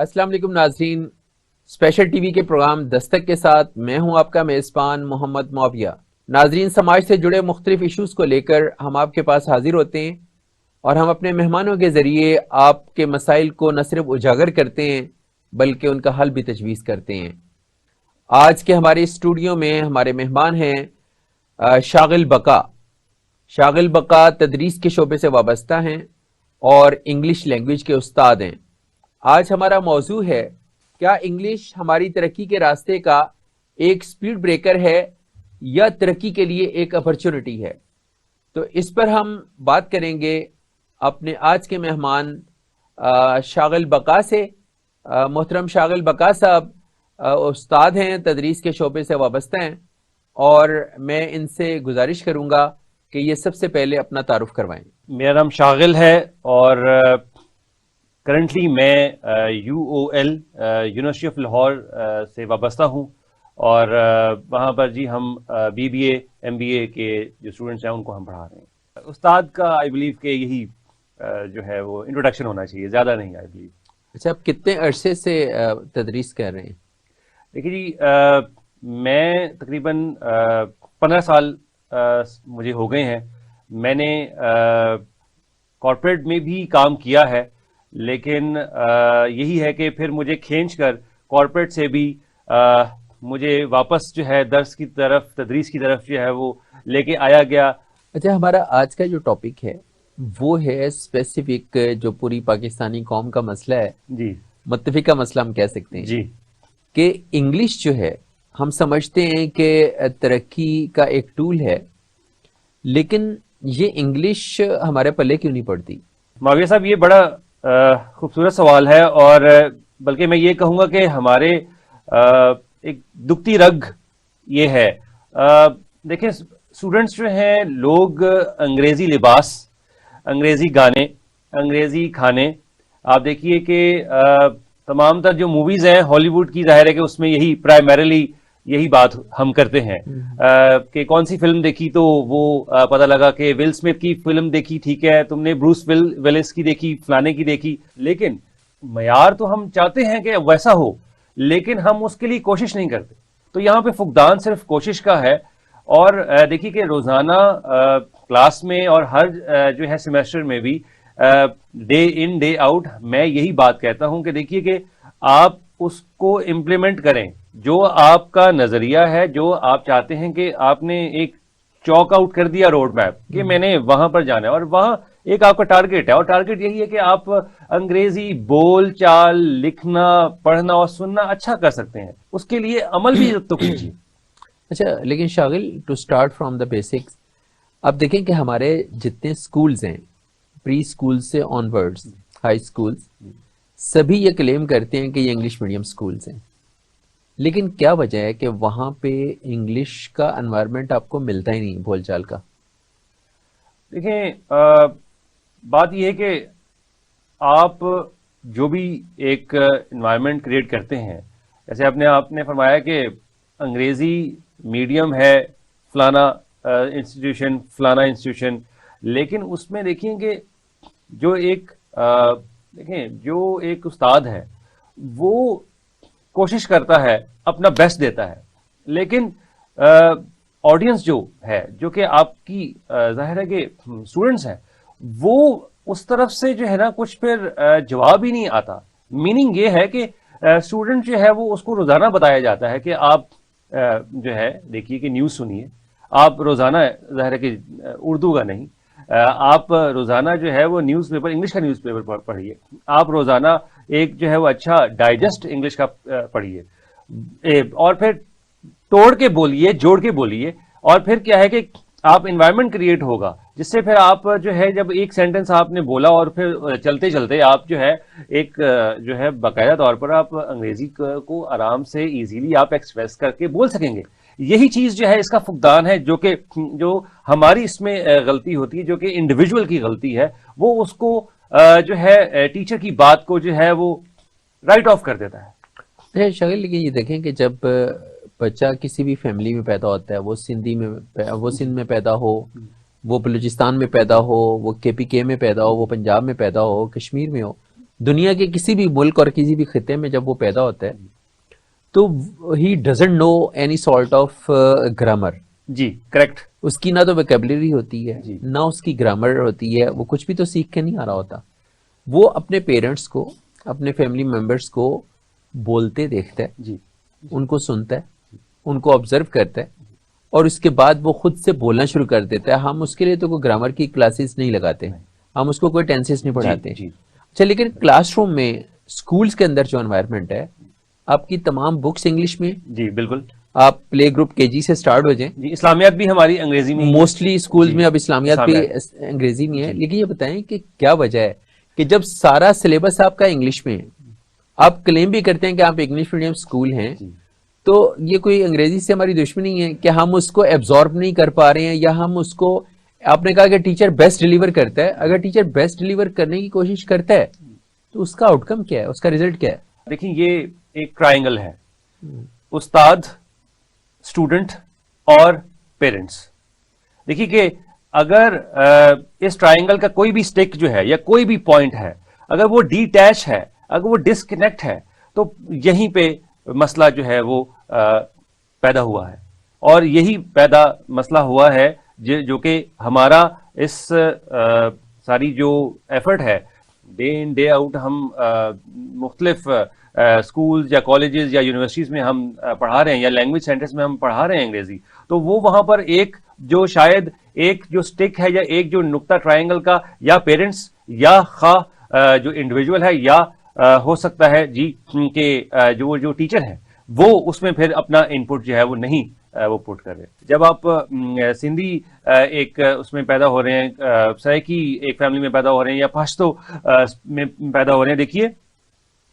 السلام علیکم ناظرین، اسپیشل ٹی وی کے پروگرام دستک کے ساتھ میں ہوں آپ کا میزبان محمد معاویہ۔ ناظرین، سماج سے جڑے مختلف ایشوز کو لے کر ہم آپ کے پاس حاضر ہوتے ہیں اور ہم اپنے مہمانوں کے ذریعے آپ کے مسائل کو نہ صرف اجاگر کرتے ہیں بلکہ ان کا حل بھی تجویز کرتے ہیں۔ آج کے ہمارے اسٹوڈیو میں ہمارے مہمان ہیں شاغل بقا۔ شاغل بقا تدریس کے شعبے سے وابستہ ہیں اور انگلش لینگویج کے استاد ہیں۔ آج ہمارا موضوع ہے، کیا انگلش ہماری ترقی کے راستے کا ایک سپیڈ بریکر ہے یا ترقی کے لیے ایک اپرچونٹی ہے؟ تو اس پر ہم بات کریں گے اپنے آج کے مہمان شاغل بقا سے۔ محترم شاغل بقا صاحب استاد ہیں، تدریس کے شعبے سے وابستہ ہیں، اور میں ان سے گزارش کروں گا کہ یہ سب سے پہلے اپنا تعارف کروائیں۔ میرا نام شاغل ہے اور کرنٹلی میں U O L university of Lahore سے وابستہ ہوں، اور وہاں پر جی ہم B B A M B A کے جو اسٹوڈنٹس ہیں ان کو ہم پڑھا رہے ہیں۔ استاد کا آئی بلیو کہ یہی جو ہے وہ انٹروڈکشن ہونا چاہیے، زیادہ نہیں آئی بلیو۔ اچھا، آپ کتنے عرصے سے تدریس کر رہے ہیں؟ دیکھیے جی، میں تقریباً 15 سال مجھے ہو گئے ہیں۔ میں نے کارپوریٹ میں بھی کام کیا ہے، لیکن یہی ہے کہ پھر مجھے کھینچ کر کارپوریٹ سے بھی مجھے واپس جو ہے درس کی طرف، تدریس کی طرف جو ہے وہ لے کے آیا گیا۔ اچھا، ہمارا آج کا جو ٹاپک ہے وہ ہے اسپیسیفک جو پوری پاکستانی قوم کا مسئلہ ہے، جی، متفقہ مسئلہ ہم کہہ سکتے ہیں، جی، کہ انگلش جو ہے ہم سمجھتے ہیں کہ ترقی کا ایک ٹول ہے، لیکن یہ انگلش ہمارے پلے کیوں نہیں پڑتی؟ معاویہ صاحب، یہ بڑا خوبصورت سوال ہے، اور بلکہ میں یہ کہوں گا کہ ہمارے ایک دکھتی رگ یہ ہے۔ دیکھیں، اسٹوڈنٹس جو ہیں، لوگ انگریزی لباس، انگریزی گانے، انگریزی کھانے، آپ دیکھیے کہ تمام تر جو موویز ہیں ہالی ووڈ کی، ظاہر ہے کہ اس میں یہی پرائمریلی یہی بات ہم کرتے ہیں کہ کون سی فلم دیکھی تو وہ پتہ لگا کہ ول اسمتھ کی فلم دیکھی، ٹھیک ہے، تم نے بروس ویلس کی دیکھی، فلانے کی دیکھی، لیکن معیار تو ہم چاہتے ہیں کہ ویسا ہو، لیکن ہم اس کے لیے کوشش نہیں کرتے۔ تو یہاں پہ فقدان صرف کوشش کا ہے۔ اور دیکھیے کہ روزانہ کلاس میں اور ہر جو ہے سیمیسٹر میں بھی ڈے ان ڈے آؤٹ میں یہی بات کہتا ہوں کہ دیکھیے کہ آپ اس کو امپلیمنٹ کریں، جو آپ کا نظریہ ہے، جو آپ چاہتے ہیں کہ آپ نے ایک چاک آؤٹ کر دیا روڈ میپ کہ میں نے وہاں پر جانا ہے، اور وہاں ایک آپ کا ٹارگیٹ ہے، اور ٹارگیٹ یہی ہے کہ آپ انگریزی بول چال، لکھنا، پڑھنا اور سننا اچھا کر سکتے ہیں، اس کے لیے عمل بھی تو کیجیے۔ اچھا، لیکن Shaghil, to start from the basics, اب دیکھیں کہ ہمارے جتنے سکولز ہیں، پری اسکول سے آن ورڈز، ہائی اسکولز، سبھی یہ کلیم کرتے ہیں کہ یہ انگلش میڈیم سکولز ہیں، لیکن کیا وجہ ہے کہ وہاں پہ انگلش کا انوائرمنٹ آپ کو ملتا ہی نہیں، بول چال کا؟ دیکھیں، بات یہ ہے کہ آپ جو بھی ایک انوائرمنٹ کریٹ کرتے ہیں، جیسے آپ نے فرمایا کہ انگریزی میڈیم ہے فلانا انسٹیٹیوشن، فلانا انسٹیٹیوشن، لیکن اس میں دیکھیں کہ جو ایک استاد ہے وہ کوشش کرتا ہے، اپنا بیسٹ دیتا ہے، لیکن آڈینس جو ہے، جو کہ آپ کی ظاہر ہے کہ اسٹوڈنٹس ہیں، وہ اس طرف سے جو ہے نا کچھ پھر جواب ہی نہیں آتا۔ میننگ یہ ہے کہ اسٹوڈنٹ جو ہے وہ اس کو روزانہ بتایا جاتا ہے کہ آپ جو ہے دیکھیے کہ نیوز سنیے، آپ روزانہ ظاہر ہے کہ اردو کا نہیں، آپ روزانہ جو ہے وہ نیوز پیپر، انگلش کا نیوز پیپر پڑھیے، آپ روزانہ ایک جو ہے وہ اچھا ڈائجسٹ انگلش کا پڑھیے، اور پھر توڑ کے بولیے، جوڑ کے بولیے، اور پھر کیا ہے کہ آپ انوائرمنٹ کریٹ ہوگا جس سے پھر آپ جو ہے جب ایک سینٹنس آپ نے بولا اور پھر چلتے چلتے آپ جو ہے ایک جو ہے باقاعدہ طور پر آپ انگریزی کو آرام سے ایزیلی آپ ایکسپریس کر کے بول سکیں گے۔ یہی چیز جو ہے اس کا فقدان ہے، جو ہماری اس میں غلطی ہوتی ہے، جو کہ انڈیویجول کی غلطی ہے، وہ اس کو جو ہے ٹیچر کی بات کو جو ہے وہ رائٹ آف کر دیتا ہے۔ شاغل، لیکن یہ دیکھیں کہ جب بچہ کسی بھی فیملی میں پیدا ہوتا ہے، وہ سندھ میں پیدا ہو، وہ بلوچستان میں پیدا ہو، وہ کے پی کے میں پیدا ہو، وہ پنجاب میں پیدا ہو، کشمیر میں ہو، دنیا کے کسی بھی ملک اور کسی بھی خطے میں جب وہ پیدا ہوتا ہے تو he doesn't know any sort of grammar. جی کریکٹ. اس کی نہ تو ویکیبلری ہوتی ہے جی. نہ اس کی گرامر ہوتی ہے, وہ کچھ بھی تو سیکھ کے نہیں آ رہا ہوتا. وہ اپنے پیرنٹس کو, اپنے فیملی ممبرس کو بولتے دیکھتا ہے, جی ان کو سنتا ہے, ان کو آبزرو کرتا ہے, اور اس کے بعد وہ خود سے بولنا شروع کر دیتا ہے. ہم اس کے لیے تو کوئی گرامر کی کلاسز نہیں لگاتے, ہم اس کو کوئی ٹینسز نہیں پڑھاتے. جی. اچھا, لیکن کلاس روم میں, اسکولس کے اندر جو انوائرمنٹ ہے, آپ کی تمام بکس انگلش میں, جی بالکل. آپ پلے گروپ کے جی سے سٹارٹ ہو جائیں, جی اسلامیات بھی ہماری انگریزی میں, موسٹلی اسکولز جی. میں اب اسلامیات بھی انگریزی میں ہے. لیکن یہ بتائیں کہ کیا وجہ ہے کہ جب سارا سلیبس آپ کا انگلش میں ہے, آپ کلیم بھی کرتے ہیں کہ آپ انگلش میڈیم اسکول ہیں, تو یہ کوئی انگریزی سے ہماری دشمنی ہے کہ ہم اس کو ایبزارب نہیں کر پا رہے ہیں, یا ہم اس کو, آپ نے کہا کہ ٹیچر بیسٹ ڈیلیور کرتا ہے, اگر ٹیچر بیسٹ ڈیلیور کرنے کی کوشش کرتا ہے تو اس کا آؤٹ کم کیا ہے, اس کا ریزلٹ کیا ہے؟ دیکھیں یہ ایک ٹرائنگل ہے, استاد, اسٹوڈنٹ اور پیرنٹس. دیکھیے کہ اگر اس ٹرائنگل کا کوئی بھی سٹیک جو ہے یا کوئی بھی پوائنٹ ہے, اگر وہ ڈی ٹیچ ہے, اگر وہ ڈسکنیکٹ ہے, تو یہیں پہ مسئلہ جو ہے وہ پیدا ہوا ہے. اور یہی مسئلہ ہوا ہے جو کہ ہمارا اس ساری جو ایفرٹ ہے, ڈے ان ڈے آؤٹ ہم مختلف اسکولز یا کالجز یا یونیورسٹیز میں ہم پڑھا رہے ہیں, یا لینگویج سینٹرز میں ہم پڑھا رہے ہیں انگریزی, تو وہ وہاں پر ایک جو شاید ایک جو سٹک ہے یا ایک جو نقطہ ٹرائنگل کا, یا پیرنٹس یا خواہ جو انڈیویجول ہے, یا ہو سکتا ہے جی کہ جو ٹیچر ہے وہ اس میں پھر اپنا ان پٹ جو ہے وہ نہیں وہ پٹ کر رہے. جب آپ سندھی ایک اس میں پیدا ہو رہے ہیں, سرائکی ایک فیملی میں پیدا ہو رہے ہیں, یا پشتو میں پیدا ہو رہے ہیں, دیکھیے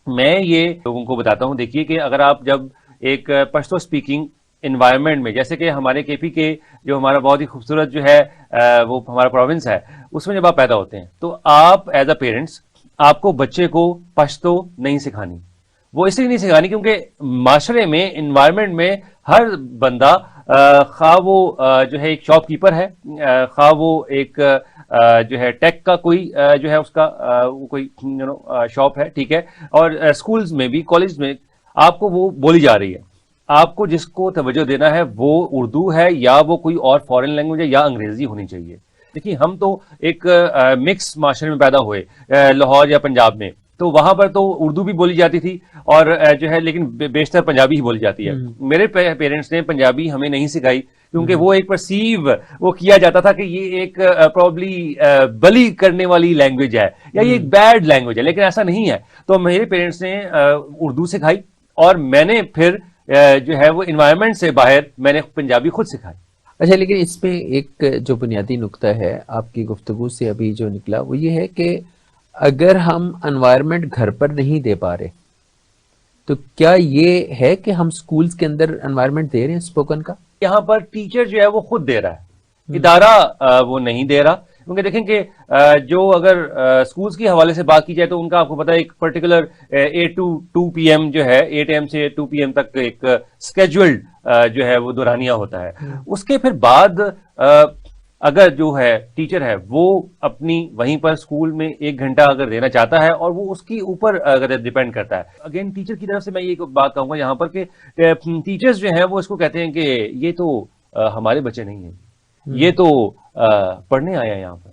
میں یہ لوگوں کو بتاتا ہوں, دیکھیے کہ اگر آپ جب ایک پشتو اسپیکنگ انوائرمنٹ میں, جیسے کہ ہمارے کے پی کے جو ہمارا بہت ہی خوبصورت جو ہے وہ ہمارا پروونس ہے, اس میں جب آپ پیدا ہوتے ہیں تو آپ ایز اے پیرنٹس آپ کو بچے کو پشتو نہیں سکھانی. وہ اس لیے نہیں سکھانی کیونکہ معاشرے میں, انوائرمنٹ میں ہر بندہ, خواہ وہ جو ہے ایک شاپ کیپر ہے, خواہ وہ ایک جو ہے ٹیک کا کوئی جو ہے اس کا کوئی شاپ ہے, ٹھیک ہے, اور اسکولز میں بھی, کالج میں آپ کو وہ بولی جا رہی ہے. آپ کو جس کو توجہ دینا ہے وہ اردو ہے, یا وہ کوئی اور فارن لینگویج ہے, یا انگریزی ہونی چاہیے. دیکھیے ہم تو ایک مکس معاشرے میں پیدا ہوئے, لاہور یا پنجاب میں, تو وہاں پر تو اردو بھی بولی جاتی تھی اور جو ہے لیکن بیشتر پنجابی ہی بولی جاتی ہے. میرے پیرنٹس نے پنجابی ہمیں نہیں سکھائی کیونکہ وہ ایک پرسیو وہ کیا جاتا تھا کہ یہ ایک پرابلی بلی کرنے والی لینگویج ہے, یا یہ ایک بیڈ لینگویج ہے, لیکن ایسا نہیں ہے. تو میرے پیرنٹس نے اردو سکھائی, اور میں نے پھر جو ہے وہ انوائرمنٹ سے باہر میں نے پنجابی خود سکھائی. اچھا, لیکن اس میں ایک جو بنیادی نقطہ ہے آپ کی گفتگو سے ابھی جو نکلا, وہ یہ ہے کہ اگر ہم انوائرمنٹ گھر پر نہیں دے پا رہے تو کیا یہ ہے کہ ہم سکولز کے اندر انوائرمنٹ دے رہے ہیں اسپوکن کا؟ یہاں پر ٹیچر جو ہے وہ خود دے رہا ہے, ادارہ وہ نہیں دے رہا. کیونکہ دیکھیں کہ جو اگر اسکولز کے حوالے سے بات کی جائے تو ان کا آپ کو پتا ہے ایک پرٹیکولر 8 to 2 PM جو ہے, 8 AM سے 2 PM تک ایک اسکیجولڈ جو ہے وہ دورانیہ ہوتا ہے. اس کے پھر بعد اگر جو ہے ٹیچر ہے وہ اپنی وہیں پر اسکول میں 1 گھنٹہ اگر دینا چاہتا ہے, اور وہ اس کے اوپر اگر ڈیپینڈ کرتا ہے. اگین ٹیچر کی طرف سے میں یہ بات کہوں گا یہاں پر کہ ٹیچرز جو ہیں وہ اس کو کہتے ہیں کہ یہ تو ہمارے بچے نہیں ہیں, یہ تو پڑھنے آیا یہاں پر,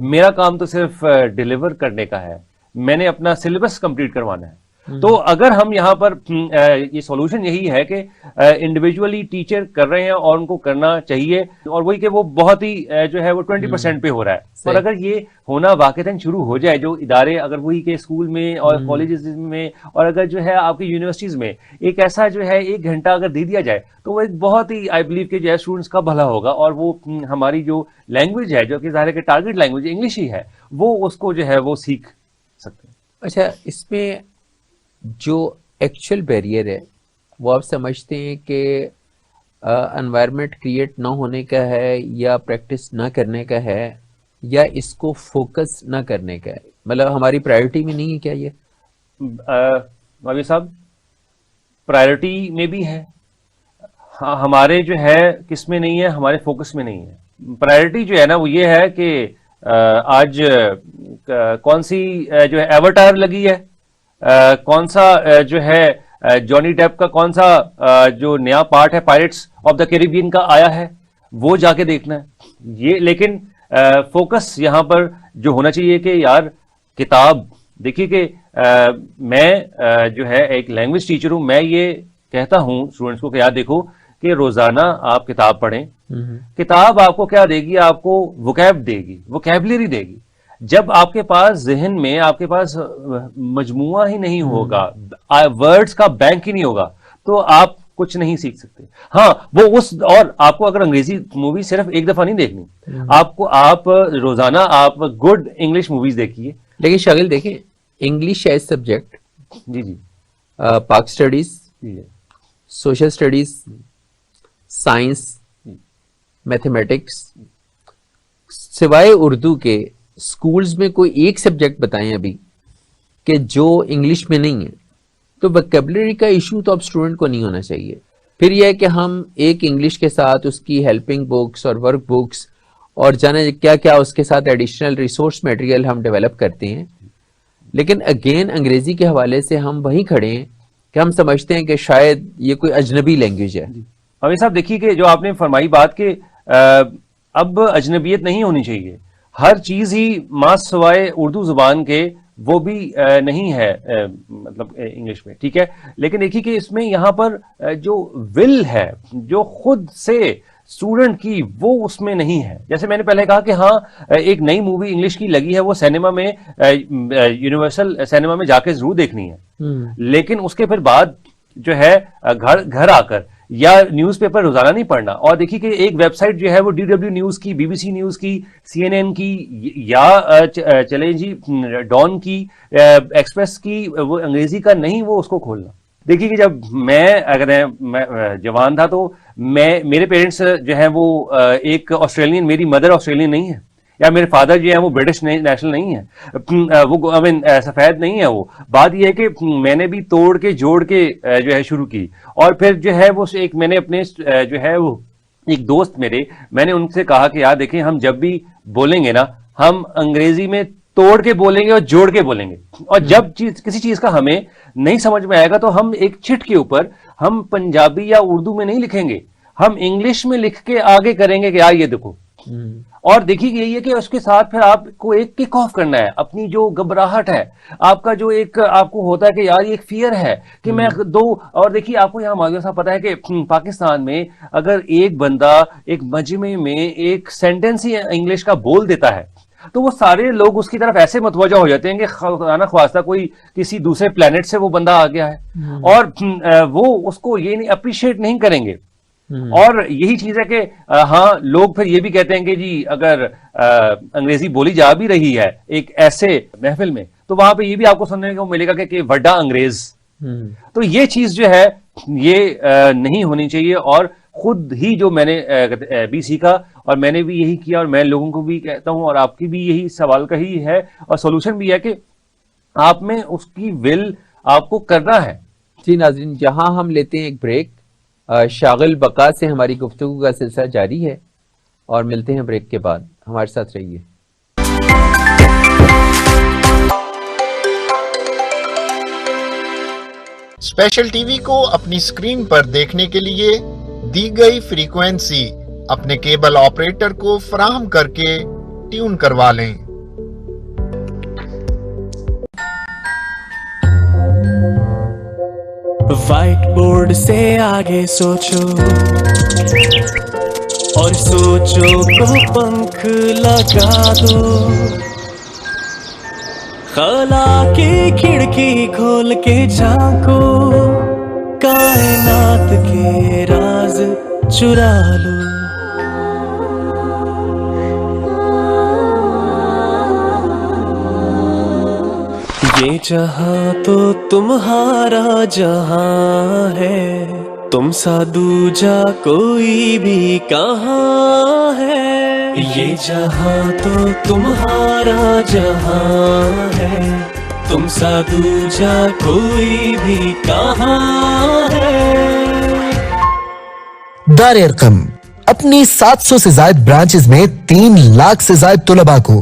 میرا کام تو صرف ڈیلیور کرنے کا ہے, میں نے اپنا سلیبس کمپلیٹ کروانا ہے. تو اگر ہم یہاں پر یہ سولوشن یہی ہے کہ انڈیویجولی ٹیچر کر رہے ہیں اور ان کو کرنا چاہیے, اور وہی کہ وہ بہت ہی جو ہے وہ 20% پہ ہو رہا ہے. اور اگر یہ ہونا واقعتاً شروع ہو جائے, جو ادارے اگر وہی کہ اسکول میں اور کالجز میں, اور اگر جو ہے آپ کی یونیورسٹیز میں ایک ایسا جو ہے 1 گھنٹہ اگر دے دیا جائے, تو وہ ایک بہت ہی آئی بلیو کہ جو ہے اسٹوڈنٹس کا بھلا ہوگا, اور وہ ہماری جو لینگویج ہے, جو کہ ظاہر ہے کہ ٹارگیٹ لینگویج انگلش ہی ہے, وہ اس کو جو ہے وہ سیکھ سکتے ہیں. اچھا, اس میں جو ایکچوئل بیریئر ہے وہ آپ سمجھتے ہیں کہ انوائرمنٹ کریٹ نہ ہونے کا ہے, یا پریکٹس نہ کرنے کا ہے, یا اس کو فوکس نہ کرنے کا ہے؟ مطلب ہماری پرائرٹی میں نہیں ہے کیا یہ؟ مولوی صاحب پرائرٹی میں بھی ہے, ہمارے جو ہے کس میں نہیں ہے, ہمارے فوکس میں نہیں ہے. پرائرٹی جو ہے نا وہ یہ ہے کہ آج کون سی جو ہے ایواتار لگی ہے, کون سا جو ہے جانی ڈیپ کا کون سا جو نیا پارٹ ہے پائریٹس آف دا کیریبین کا آیا ہے, وہ جا کے دیکھنا ہے یہ. لیکن فوکس یہاں پر جو ہونا چاہیے کہ یار کتاب دیکھیے کہ میں جو ہے ایک لینگویج ٹیچر ہوں, میں یہ کہتا ہوں اسٹوڈنٹس کو کہ یار دیکھو کہ روزانہ آپ کتاب پڑھیں. کتاب آپ کو کیا دے گی, آپ کو وکیب دے گی, وکیبلری دے گی. جب آپ کے پاس ذہن میں آپ کے پاس مجموعہ ہی نہیں ہوگا, ورڈز کا بینک ہی نہیں ہوگا, تو آپ کچھ نہیں سیکھ سکتے. ہاں وہ اس, اور آپ کو اگر انگریزی مووی صرف ایک دفعہ نہیں دیکھنی, آپ روزانہ آپ گڈ انگلش موویز دیکھیے. لیکن شاغل دیکھیں, انگلش ایز سبجیکٹ, جی جی, پاک studies, social studies, science, mathematics, سوائے اردو کے اسکولز میں کوئی ایک سبجیکٹ بتائیں ابھی کہ جو انگلش میں نہیں ہے. تو ویکیبلری کا ایشو تو اب اسٹوڈنٹ کو نہیں ہونا چاہیے. پھر یہ ہے کہ ہم ایک انگلش کے ساتھ اس کی ہیلپنگ بکس اور ورک بکس اور جانے کیا کیا اس کے ساتھ ایڈیشنل ریسورس میٹیریل ہم ڈیولپ کرتے ہیں. لیکن اگین انگریزی کے حوالے سے ہم وہیں کھڑے ہیں کہ ہم سمجھتے ہیں کہ شاید یہ کوئی اجنبی لینگویج ہے. امیر صاحب دیکھیے کہ جو آپ نے فرمائی بات کہ اب اجنبیت نہیں ہونی چاہیے, ہر چیز ہی ماں سوائے اردو زبان کے وہ بھی نہیں ہے مطلب انگلش میں, ٹھیک ہے. لیکن دیکھیے کہ اس میں یہاں پر جو ول ہے جو خود سے اسٹوڈنٹ کی, وہ اس میں نہیں ہے. جیسے میں نے پہلے کہا کہ ہاں ایک نئی مووی انگلش کی لگی ہے, وہ سینما میں یونیورسل سینما میں جا کے ضرور دیکھنی ہے. لیکن اس کے پھر بعد جو ہے گھر آ کر یا نیوز پیپر روزانہ نہیں پڑھنا. اور دیکھیے کہ ایک ویب سائٹ جو ہے وہ DW نیوز کی, BBC نیوز کی, CNN کی, یا چلیں جی ڈان کی, ایکسپریس کی, وہ انگریزی کا نہیں, وہ اس کو کھولنا. دیکھیے کہ جب میں اگر میں جوان تھا تو میرے پیرنٹس جو ہیں وہ ایک آسٹریلین, میری مدر آسٹریلین نہیں ہے, یا میرے فادر جو ہیں وہ برٹش نیشنل نہیں ہے, وہ سفید نہیں ہے. وہ بات یہ ہے کہ میں نے بھی توڑ کے جوڑ کے جو ہے شروع کی. اور پھر جو ہے وہ ایک میں نے اپنے جو ہے وہ ایک دوست میں نے ان سے کہا کہ یار دیکھیں ہم جب بھی بولیں گے نا, ہم انگریزی میں توڑ کے بولیں گے اور جوڑ کے بولیں گے. اور جب کسی چیز کا ہمیں نہیں سمجھ میں آئے گا تو ہم ایک چٹ کے اوپر ہم پنجابی یا اردو میں نہیں لکھیں گے, ہم انگلش میں لکھ کے آگے کریں گے کہ یار یہ دیکھو. اور دیکھیے یہی ہے کہ اس کے ساتھ پھر آپ کو ایک کک آف کرنا ہے. اپنی جو گھبراہٹ ہے, آپ کا جو ایک آپ کو ہوتا ہے کہ یار یہ ایک فیئر ہے کہ میں اور دیکھیے آپ کو یہاں معاویہ صاحب پتا ہے کہ پاکستان میں اگر ایک بندہ ایک مجمع میں ایک سینٹینس ہی انگلش کا بول دیتا ہے تو وہ سارے لوگ اس کی طرف ایسے متوجہ ہو جاتے ہیں کہ خدا نہ خواستہ کوئی کسی دوسرے پلانٹ سے وہ بندہ آ گیا ہے, اور وہ اس کو یہ نہیں اپریشیٹ نہیں کریں گے. اور یہی چیز ہے کہ ہاں لوگ پھر یہ بھی کہتے ہیں کہ جی اگر انگریزی بولی جا بھی رہی ہے ایک ایسے محفل میں تو وہاں پہ یہ بھی آپ کو سننے کو ملے گا کہ وڈا انگریز. تو یہ چیز جو ہے یہ نہیں ہونی چاہیے. اور خود ہی جو میں نے بھی سیکھا اور میں نے بھی یہی کیا, اور میں لوگوں کو بھی کہتا ہوں اور آپ کی بھی یہی سوال کا ہی ہے اور سولوشن بھی ہے کہ آپ میں اس کی ول آپ کو کرنا ہے. جی ناظرین, جہاں ہم لیتے ہیں ایک بریک, شاغل بقا سے ہماری گفتگو کا سلسلہ جاری ہے اور ملتے ہیں بریک کے بعد. ہمارے ساتھ رہیے. اسپیشل ٹی وی کو اپنی اسکرین پر دیکھنے کے لیے دی گئی فریکوینسی اپنے کیبل آپریٹر کو فراہم کر کے ٹیون کروا لیں. وائٹ بورڈ سے آگے سوچو اور سوچو کو پنکھ لگا دو, خلا کی کھڑکی کھول کے جھانکو, کائنات کے راز چرا لو. یہ جہاں تو تمہارا جہاں ہے, تم سا دوجا کوئی بھی کہاں ہے. یہ جہاں تو تمہارا جہاں ہے, تم سا دوجا کوئی بھی کہاں ہے. دار ارقم اپنی 700 سے زائد برانچز میں 3 لاکھ سے زائد طلباء کو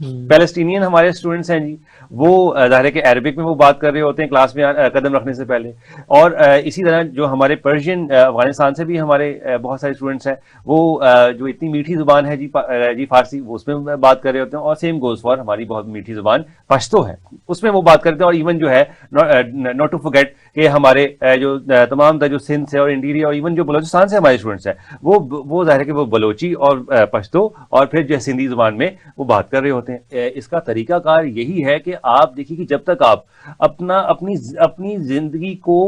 پیلسٹینین ہمارے اسٹوڈنٹس ہیں جی، وہ ظاہر ہے کہ عربک میں وہ بات کر رہے ہوتے ہیں کلاس میں قدم رکھنے سے پہلے. اور اسی طرح جو ہمارے پرشین افغانستان سے بھی ہمارے بہت سارے اسٹوڈنٹس ہیں، وہ جو اتنی میٹھی زبان ہے جی فارسی، اس میں بات کر رہے ہوتے ہیں. اور سیم گوز فار ہماری بہت میٹھی زبان پشتو ہے، اس میں وہ بات کرتے ہیں. اور ایون جو ہے ناٹ ٹو فرگیٹ کہ ہمارے جو تمام جو سندھ سے اور انڈیریا اور ایون جو بلوچستان سے ہمارے اسٹوڈنٹس ہیں، وہ ظاہر ہے کہ وہ بلوچی اور پشتو اور پھر جو سندھی زبان میں وہ بات کر رہے ہوتے ہیں. اس کا طریقہ کار یہی ہے کہ آپ دیکھیے کہ جب تک آپ اپنی زندگی کو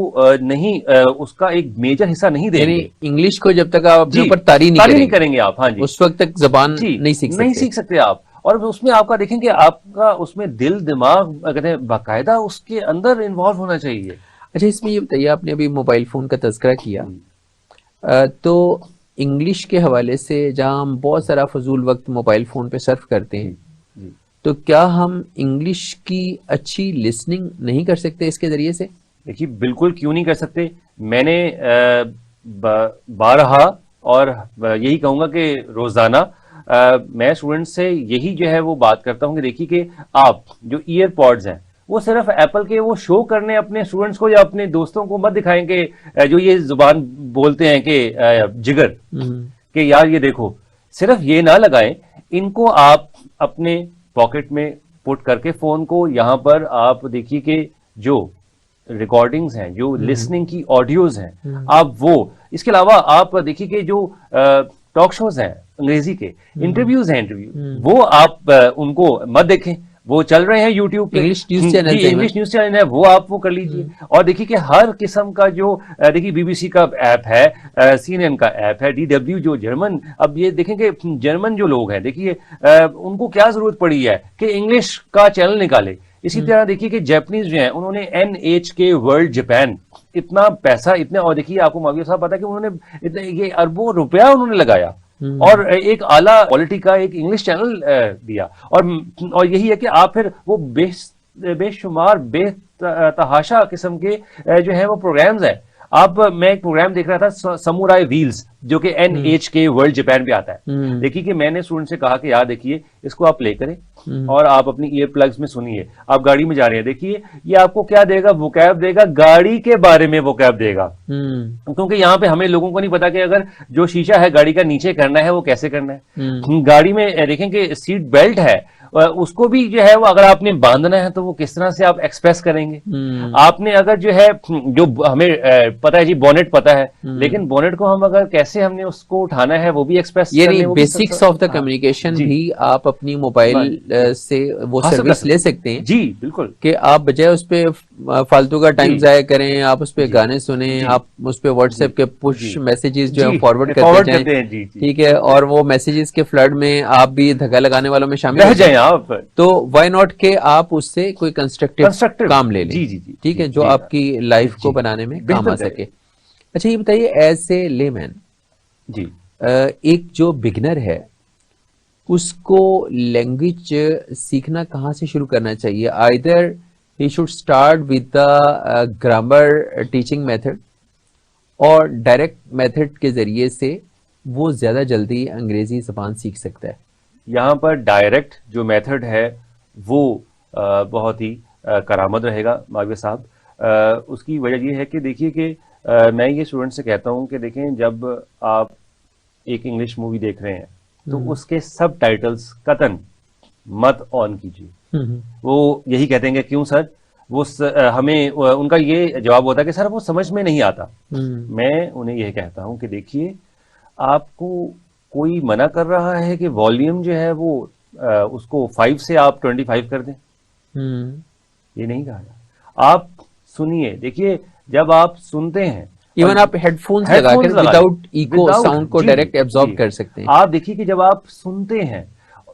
نہیں اس کا ایک میجر حصہ نہیں دیں گے، انگلش کو جب تک آپ اپنے اوپر طاری نہیں کریں گے آپ، ہاں جی، اس وقت تک زبان نہیں سیکھ سکتے آپ. اور اس میں آپ کا دیکھیں کہ آپ کا اس میں دل دماغ کہتے ہیں باقاعدہ اس کے اندر انوالو ہونا چاہیے. اچھا، اس میں یہ بتائیے، آپ نے ابھی موبائل فون کا تذکرہ کیا، تو انگلش کے حوالے سے جہاں ہم بہت سارا فضول وقت موبائل فون پہ صرف کرتے ہیں، تو کیا ہم انگلش کی اچھی لسننگ نہیں کر سکتے اس کے ذریعے سے؟ دیکھیے بالکل کیوں نہیں کر سکتے. میں نے بارہا اور یہی کہوں گا کہ روزانہ میں اسٹوڈنٹ سے یہی جو ہے وہ بات کرتا ہوں کہ دیکھیے کہ آپ جو ایئر پوڈز ہیں وہ صرف ایپل کے وہ شو کرنے اپنے اسٹوڈنٹس کو یا اپنے دوستوں کو مت دکھائیں کہ جو یہ زبان بولتے ہیں کہ جگر کہ یار یہ دیکھو، صرف یہ نہ لگائیں. ان کو آپ اپنے پاکٹ میں پٹ کر کے فون کو یہاں پر آپ دیکھیے کہ جو ریکارڈنگز ہیں، جو لسننگ کی آڈیوز ہیں، آپ وہ اس کے علاوہ آپ دیکھیے کہ جو ٹاک شوز ہیں انگریزی کے، انٹرویوز ہیں، وہ آپ ان کو مت دیکھیں. وہ چل رہے ہیں یوٹیوب پہ، انگلش نیوز چینل ہے، وہ آپ وہ کر لیجیے. اور دیکھیے کہ ہر قسم کا جو دیکھیے بی بی سی کا ایپ ہے، سی این این کا ایپ ہے، DW جو جرمن، اب یہ دیکھیں کہ جرمن جو لوگ ہیں دیکھیے ان کو کیا ضرورت پڑی ہے کہ انگلش کا چینل نکالے. اسی طرح دیکھیے کہ جیپنیز جو ہیں انہوں نے NHK ورلڈ جاپان اتنا پیسہ اتنے، اور دیکھیے آپ کو معاویہ صاحب پتا کہ انہوں نے یہ اربوں روپیہ انہوں نے لگایا اور ایک اعلیٰ کوالٹی کا ایک انگلش چینل دیا. اور یہی ہے کہ آپ پھر وہ بے شمار بے تحاشا قسم کے جو ہے وہ پروگرامز ہیں. میں ایک پروگرام دیکھ رہا تھا سمورائی ویلز جو کہ NHK ورلڈ جاپان پہ آتا ہے. دیکھیے کہ میں نے اسٹوڈنٹ سے کہا کہ یار دیکھیے اس کو آپ پلے کریں اور آپ اپنی ایئر پلگز میں سنیے. آپ گاڑی میں جا رہے ہیں، دیکھیے یہ آپ کو کیا دے گا، ووکیب دے گا، گاڑی کے بارے میں ووکیب دے گا. کیونکہ یہاں پہ ہمیں لوگوں کو نہیں پتا کہ اگر جو شیشہ ہے گاڑی کا نیچے کرنا ہے وہ کیسے کرنا ہے. گاڑی میں دیکھیں کہ سیٹ بیلٹ ہے، اس کو بھی جو ہے وہ اگر آپ نے باندھنا ہے تو وہ کس طرح سے آپ ایکسپریس کریں گے. آپ نے اگر جو ہے جو ہمیں پتا ہے جی بونٹ پتا ہے، لیکن بونٹ کو ہم اگر کیسے ہم نے اس کو اٹھانا ہے وہ بھی ایکسپریس، یعنی بیسکس آف دا کمیونیکیشن بھی آپ اپنی موبائل سے وہ سروس لے سکتے ہیں. جی بالکل، کہ آپ بجائے اس پہ فالتو کا ٹائم ضائع کریں، آپ اس پہ گانے سنیں، آپ اس پہ واٹس ایپ کے پش میسیجز جو ہے فارورڈ کرتے ہیں، ٹھیک ہے، اور وہ میسیجز کے فلڈ میں آپ بھی دھکا لگانے والوں میں شامل ہو جائیں آپ، تو وائی ناٹ کہ آپ اس سے کوئی کنسٹرکٹیو کام لے لیں، ٹھیک ہے، جو آپ کی لائف کو بنانے میں کام آ سکے. اچھا یہ بتائیے ایز اے لے مین، جی ایک جو بگنر ہے اس کو لینگویج سیکھنا کہاں سے شروع کرنا چاہیے؟ Either he should start with the grammar teaching method, اور ڈائریکٹ میتھڈ کے ذریعے سے وہ زیادہ جلدی انگریزی زبان سیکھ سکتا ہے. یہاں پر ڈائریکٹ جو میتھڈ ہے وہ بہت ہی کارآمد رہے گا معاویہ صاحب. اس کی وجہ یہ ہے کہ دیکھیے کہ میں یہ اسٹوڈنٹ سے کہتا ہوں کہ دیکھیں جب آپ ایک انگلش مووی دیکھ رہے ہیں تو اس کے سب ٹائٹلز قطعاً مت آن کیجیے. وہ یہی کہتے ہیں کہ کیوں سر، وہ ہمیں ان کا یہ جواب ہوتا ہے کہ سر وہ سمجھ میں نہیں آتا. میں انہیں یہ کہتا ہوں کہ دیکھیے آپ کو کوئی منع کر رہا ہے کہ والیوم جو ہے وہ اس کو 5 سے آپ 25 کر دیں، یہ نہیں کہا جا. آپ سنیے، دیکھیے جب آپ سنتے ہیں، ایون آپ ہیڈ فونز لگا کر وداؤٹ ایکو ساؤنڈ کو ڈائریکٹ ایبزارب کر سکتے ہیں. آپ دیکھیے کہ جب آپ سنتے ہیں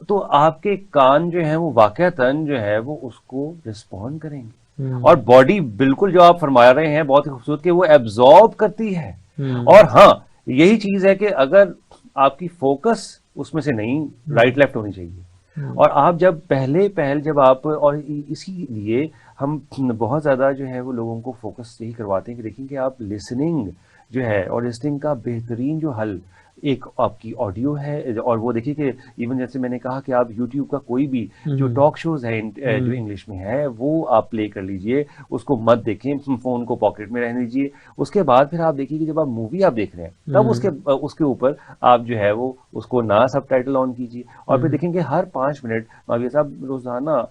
تو آپ کے کان جو ہیں وہ واقعتاً جو ہے وہ اس کو رسپونڈ کریں گے، اور باڈی بالکل جو آپ فرما رہے ہیں بہت ہی خوبصورت کہ وہ ایبزارب کرتی ہے. اور ہاں یہی چیز ہے کہ اگر آپ کی فوکس اس میں سے نہیں، رائٹ لیفٹ ہونی چاہیے. اور آپ جب پہل جب آپ، اور اسی لیے ہم بہت زیادہ جو ہے وہ لوگوں کو فوکس یہی کرواتے ہیں کہ دیکھیں کہ آپ لسننگ جو ہے آڈیسننگ کا بہترین جو حل ایک آپ کی آڈیو ہے. اور وہ دیکھیے کہ ایون جیسے میں نے کہا کہ آپ یوٹیوب کا کوئی بھی جو ٹاک شوز ہیں جو انگلش میں ہے وہ آپ پلے کر لیجئے, اس کو مت دیکھیں, فون کو پاکٹ میں رہنے دیجیے. اس کے بعد پھر آپ دیکھیے کہ جب آپ مووی آپ دیکھ رہے ہیں تب اس کے اوپر آپ جو ہے وہ اس کو نہ سب ٹائٹل آن کیجیے, اور پھر دیکھیں کہ ہر 5 منٹ معاویہ صاحب روزانہ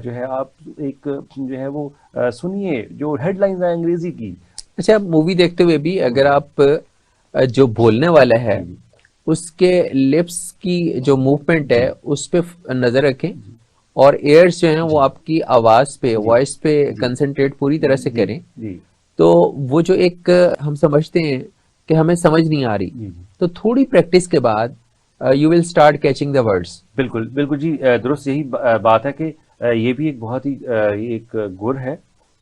جو ہے آپ ایک جو ہے وہ سنیے جو ہیڈ لائنز ہیں انگریزی کی. اچھا, مووی دیکھتے ہوئے بھی اگر آپ جو بولنے والا ہے اس کے لپس کی جو موومنٹ ہے اس پہ نظر رکھیں, اور ایئرز جو ہیں وہ آپ کی آواز پہ, وائس پہ کنسنٹریٹ پوری طرح سے کریں, تو وہ جو ایک ہم سمجھتے ہیں کہ ہمیں سمجھ نہیں آ رہی, تو تھوڑی پریکٹس کے بعد you will start catching the words. بالکل بالکل جی, درست یہی بات ہے کہ یہ بھی ایک بہت ہی ایک گر ہے